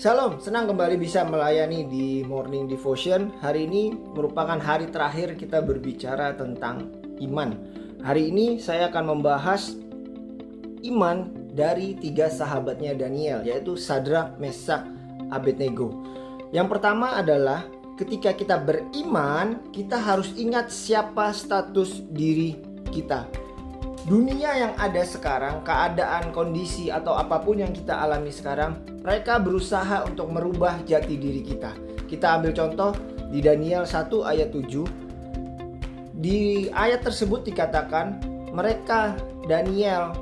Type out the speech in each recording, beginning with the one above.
Shalom, senang kembali bisa melayani di Morning Devotion. Hari ini merupakan hari terakhir kita berbicara tentang iman. Hari ini saya akan membahas iman dari 3 sahabatnya Daniel, yaitu Sadrak, Mesak, Abednego. Yang pertama adalah ketika kita beriman, kita harus ingat siapa status diri kita. Dunia yang ada sekarang, keadaan, kondisi, atau apapun yang kita alami sekarang, mereka berusaha untuk merubah jati diri kita. Kita ambil contoh di Daniel 1 ayat 7. Di ayat tersebut dikatakan mereka, Daniel,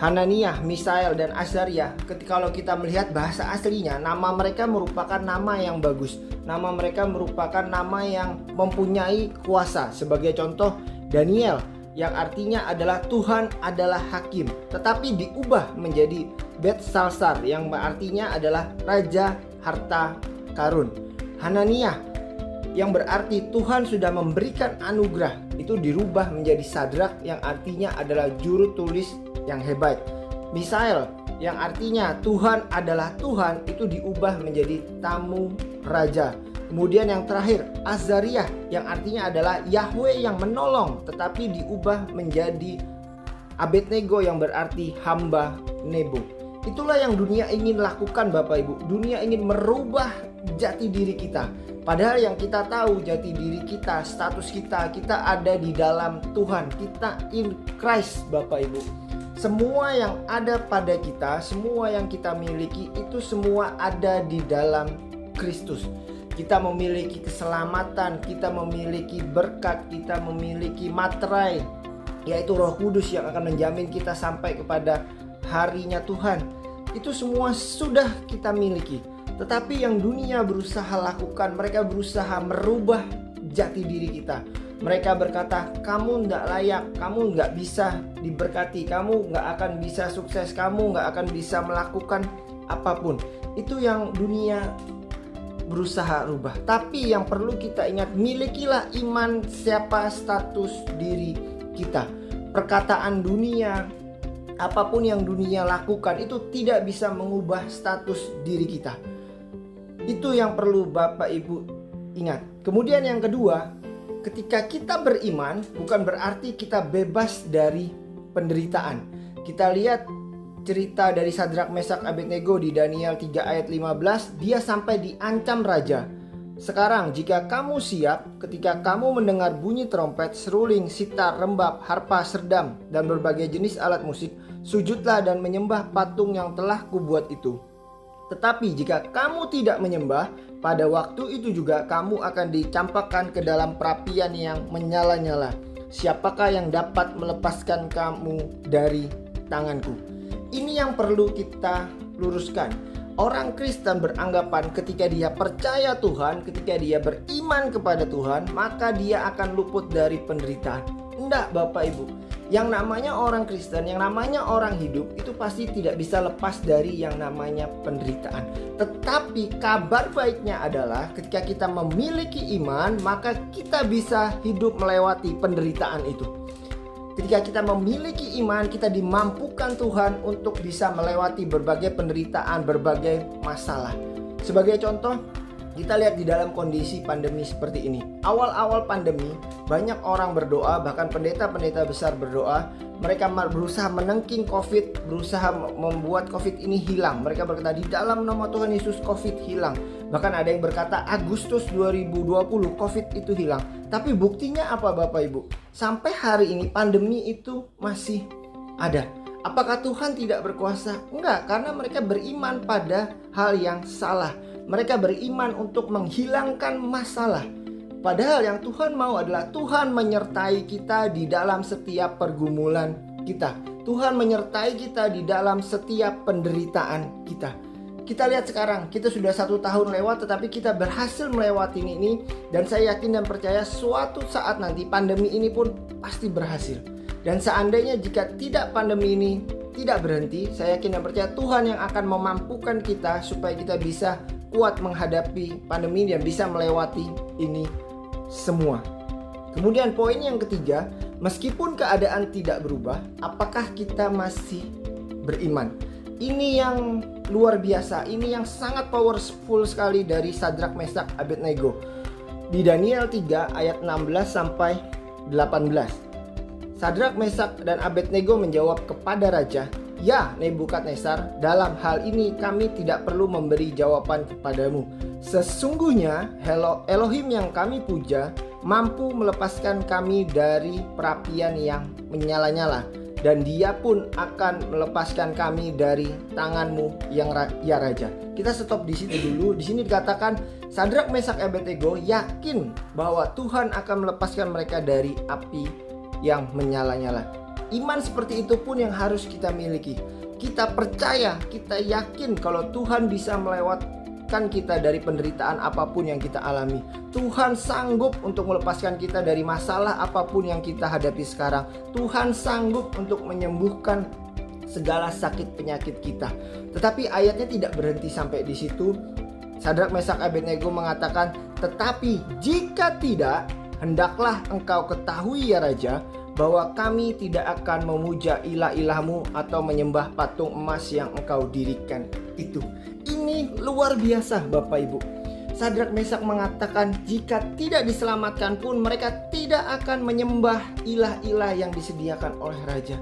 Hananiah, Misael, dan Azaria, kalau kita melihat bahasa aslinya, nama mereka merupakan nama yang bagus. Nama mereka merupakan nama yang mempunyai kuasa. Sebagai contoh, Daniel yang artinya adalah Tuhan adalah hakim, tetapi diubah menjadi Betsalsar yang artinya adalah Raja Harta Karun. Hananiah yang berarti Tuhan sudah memberikan anugerah, itu dirubah menjadi Sadrak yang artinya adalah juru tulis yang hebat. Misael yang artinya Tuhan adalah Tuhan, itu diubah menjadi tamu raja. Kemudian yang terakhir, Azaria yang artinya adalah Yahweh yang menolong, tetapi diubah menjadi Abednego yang berarti hamba Nebo. Itulah yang dunia ingin lakukan, Bapak Ibu. Dunia ingin merubah jati diri kita. Padahal yang kita tahu jati diri kita, status kita ada di dalam Tuhan. Kita in Christ, Bapak Ibu. Semua yang ada pada kita, semua yang kita miliki, itu semua ada di dalam Kristus. Kita memiliki keselamatan, kita memiliki berkat, kita memiliki materai, yaitu Roh Kudus yang akan menjamin kita sampai kepada harinya Tuhan. Itu semua sudah kita miliki. Tetapi yang dunia berusaha lakukan, mereka berusaha merubah jati diri kita. Mereka berkata, kamu tidak layak, kamu nggak bisa diberkati, kamu nggak akan bisa sukses, kamu nggak akan bisa melakukan apapun. Itu yang dunia berusaha rubah. Tapi yang perlu kita ingat, milikilah iman siapa status diri kita. Perkataan dunia, apapun yang dunia lakukan, itu tidak bisa mengubah status diri kita. Itu yang perlu Bapak Ibu ingat. Kemudian yang kedua, ketika kita beriman, bukan berarti kita bebas dari penderitaan. Kita lihat cerita dari Sadrak, Mesak, Abednego di Daniel 3 ayat 15, dia sampai diancam raja. Sekarang jika kamu siap, ketika kamu mendengar bunyi trompet, seruling, sitar, rembab, harpa, serdam, dan berbagai jenis alat musik, sujudlah dan menyembah patung yang telah kubuat itu. Tetapi jika kamu tidak menyembah, pada waktu itu juga kamu akan dicampakkan ke dalam perapian yang menyala-nyala. Siapakah yang dapat melepaskan kamu dari tanganku? Ini yang perlu kita luruskan. Orang Kristen beranggapan ketika dia percaya Tuhan, ketika dia beriman kepada Tuhan, maka dia akan luput dari penderitaan. Enggak, Bapak Ibu. Yang namanya orang Kristen, yang namanya orang hidup, itu pasti tidak bisa lepas dari yang namanya penderitaan. Tetapi kabar baiknya adalah ketika kita memiliki iman, maka kita bisa hidup melewati penderitaan itu. Ketika kita memiliki iman, kita dimampukan Tuhan untuk bisa melewati berbagai penderitaan, berbagai masalah. Sebagai contoh, kita lihat di dalam kondisi pandemi seperti ini. Awal-awal pandemi, banyak orang berdoa, bahkan pendeta-pendeta besar berdoa. Mereka berusaha menengking COVID, berusaha membuat COVID ini hilang. Mereka berkata, di dalam nama Tuhan Yesus COVID hilang. Bahkan ada yang berkata Agustus 2020 COVID itu hilang. Tapi buktinya apa, Bapak Ibu? Sampai hari ini pandemi itu masih ada. Apakah Tuhan tidak berkuasa? Enggak, karena mereka beriman pada hal yang salah. Mereka beriman untuk menghilangkan masalah. Padahal yang Tuhan mau adalah Tuhan menyertai kita di dalam setiap pergumulan kita. Tuhan menyertai kita di dalam setiap penderitaan kita. Kita lihat sekarang, kita sudah 1 tahun lewat, tetapi kita berhasil melewati ini. Dan saya yakin dan percaya suatu saat nanti pandemi ini pun pasti berhasil. Dan seandainya jika tidak pandemi ini tidak berhenti, saya yakin dan percaya Tuhan yang akan memampukan kita supaya kita bisa kuat menghadapi pandemi dan bisa melewati ini semua. Kemudian poin yang ketiga, meskipun keadaan tidak berubah, apakah kita masih beriman? Ini yang luar biasa. Ini yang sangat powerful sekali dari Sadrak, Meshak, Abednego. Di Daniel 3 ayat 16 sampai 18. Sadrak, Meshak, dan Abednego menjawab kepada raja, "Ya Nebukadnezar, dalam hal ini kami tidak perlu memberi jawaban kepadamu. Sesungguhnya Elohim yang kami puja mampu melepaskan kami dari perapian yang menyala-nyala, dan dia pun akan melepaskan kami dari tanganmu yang ya raja." Kita stop di situ dulu. Di sini dikatakan Sadrak, Meshak, Abednego yakin bahwa Tuhan akan melepaskan mereka dari api yang menyala-nyala. Iman seperti itu pun yang harus kita miliki. Kita percaya, kita yakin kalau Tuhan bisa melewatkan kita dari penderitaan apapun yang kita alami. Tuhan sanggup untuk melepaskan kita dari masalah apapun yang kita hadapi sekarang. Tuhan sanggup untuk menyembuhkan segala sakit penyakit kita. Tetapi ayatnya tidak berhenti sampai di situ. Sadrak, Meshak, Abednego mengatakan, "Tetapi jika tidak, hendaklah engkau ketahui ya raja, bahwa kami tidak akan memuja ilah-ilahmu atau menyembah patung emas yang engkau dirikan itu." Ini luar biasa Bapak Ibu. Sadrak, Meshak mengatakan jika tidak diselamatkan pun mereka tidak akan menyembah ilah-ilah yang disediakan oleh raja.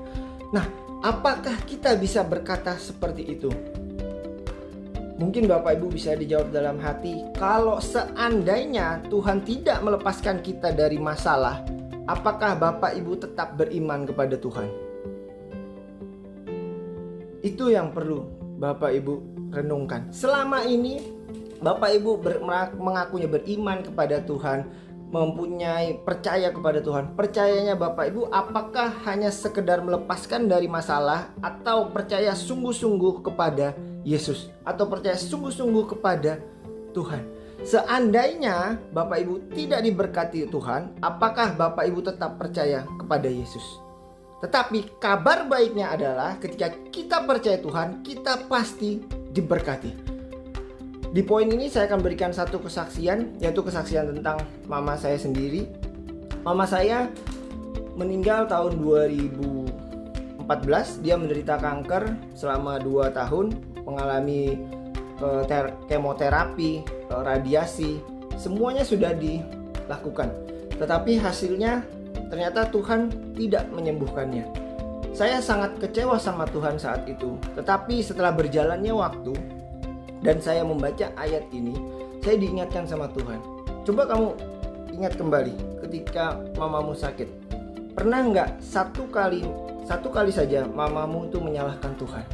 Nah, apakah kita bisa berkata seperti itu? Mungkin Bapak Ibu bisa dijawab dalam hati, kalau seandainya Tuhan tidak melepaskan kita dari masalah, apakah Bapak Ibu tetap beriman kepada Tuhan? Itu yang perlu Bapak Ibu renungkan. Selama ini Bapak Ibu mengakunya beriman kepada Tuhan, mempunyai percaya kepada Tuhan. Percayanya Bapak Ibu apakah hanya sekedar melepaskan dari masalah, atau percaya sungguh-sungguh kepada Yesus, atau percaya sungguh-sungguh kepada Tuhan? Seandainya Bapak Ibu tidak diberkati Tuhan, apakah Bapak Ibu tetap percaya kepada Yesus? Tetapi kabar baiknya adalah ketika kita percaya Tuhan, kita pasti diberkati. Di poin ini saya akan berikan satu kesaksian, yaitu kesaksian tentang mama saya sendiri. Mama saya meninggal tahun 2014. Dia menderita kanker selama 2 tahun, mengalami kemoterapi, radiasi, semuanya sudah dilakukan. Tetapi hasilnya ternyata Tuhan tidak menyembuhkannya. Saya sangat kecewa sama Tuhan saat itu. Tetapi setelah berjalannya waktu dan saya membaca ayat ini, saya diingatkan sama Tuhan. Coba kamu ingat kembali ketika mamamu sakit. Pernah nggak satu kali saja mamamu itu menyalahkan Tuhan?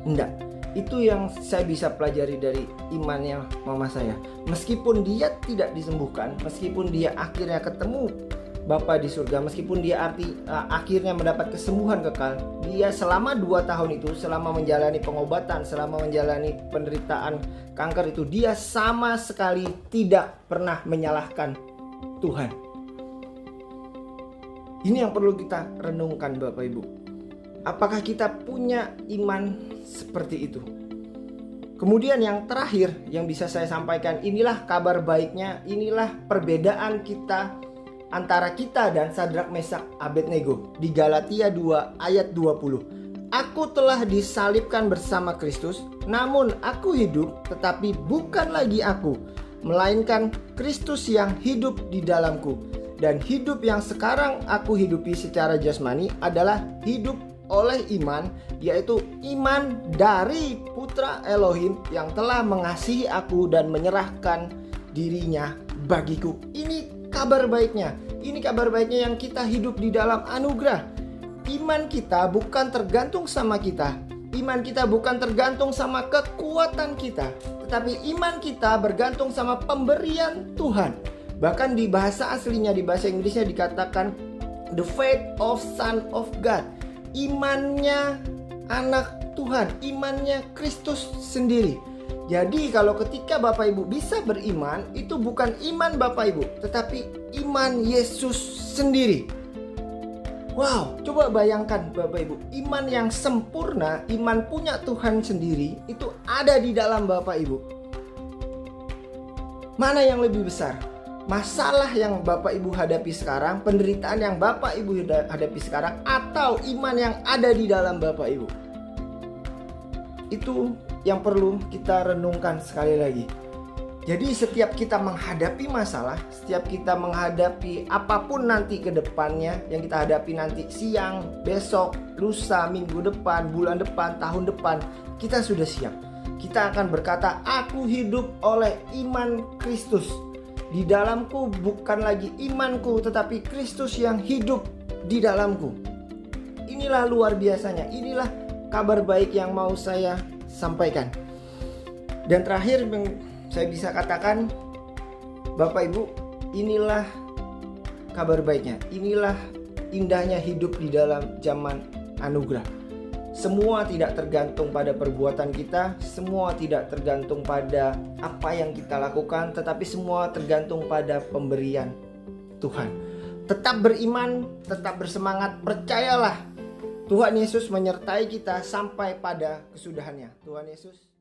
Enggak. Itu yang saya bisa pelajari dari imannya mama saya. Meskipun dia tidak disembuhkan, meskipun dia akhirnya ketemu Bapa di surga, meskipun dia akhirnya mendapat kesembuhan kekal, dia selama 2 tahun itu, selama menjalani pengobatan, selama menjalani penderitaan kanker itu, dia sama sekali tidak pernah menyalahkan Tuhan. Ini yang perlu kita renungkan Bapak Ibu. Apakah kita punya iman seperti itu? Kemudian yang terakhir yang bisa saya sampaikan, inilah kabar baiknya, inilah perbedaan kita antara kita dan Sadrak, Meshak, Abednego. Di Galatia 2 ayat 20. "Aku telah disalibkan bersama Kristus, namun aku hidup, tetapi bukan lagi aku, melainkan Kristus yang hidup di dalamku. Dan hidup yang sekarang aku hidupi secara jasmani adalah hidup oleh iman, yaitu iman dari Putra Elohim yang telah mengasihi aku dan menyerahkan dirinya bagiku." Ini kabar baiknya. Ini kabar baiknya yang kita hidup di dalam anugerah. Iman kita bukan tergantung sama kita. Iman kita bukan tergantung sama kekuatan kita, tetapi iman kita bergantung sama pemberian Tuhan. Bahkan di bahasa aslinya, di bahasa Inggrisnya dikatakan the faith of Son of God. Imannya anak Tuhan, imannya Kristus sendiri. Jadi kalau ketika Bapak Ibu bisa beriman, itu bukan iman Bapak Ibu, tetapi iman Yesus sendiri. Wow, coba bayangkan Bapak Ibu, iman yang sempurna, iman punya Tuhan sendiri, itu ada di dalam Bapak Ibu. Mana yang lebih besar? Masalah yang Bapak Ibu hadapi sekarang, penderitaan yang Bapak Ibu hadapi sekarang, atau iman yang ada di dalam Bapak Ibu? Itu yang perlu kita renungkan sekali lagi. Jadi setiap kita menghadapi masalah, setiap kita menghadapi apapun nanti ke depannya, yang kita hadapi nanti siang, besok, lusa, minggu depan, bulan depan, tahun depan, kita sudah siap. Kita akan berkata, aku hidup oleh iman Kristus. Di dalamku bukan lagi imanku, tetapi Kristus yang hidup di dalamku. Inilah luar biasanya, inilah kabar baik yang mau saya sampaikan. Dan terakhir saya bisa katakan, Bapak Ibu, inilah kabar baiknya. Inilah indahnya hidup di dalam zaman anugerah. Semua tidak tergantung pada perbuatan kita, semua tidak tergantung pada apa yang kita lakukan, tetapi semua tergantung pada pemberian Tuhan. Tetap beriman, tetap bersemangat, percayalah Tuhan Yesus menyertai kita sampai pada kesudahannya. Tuhan Yesus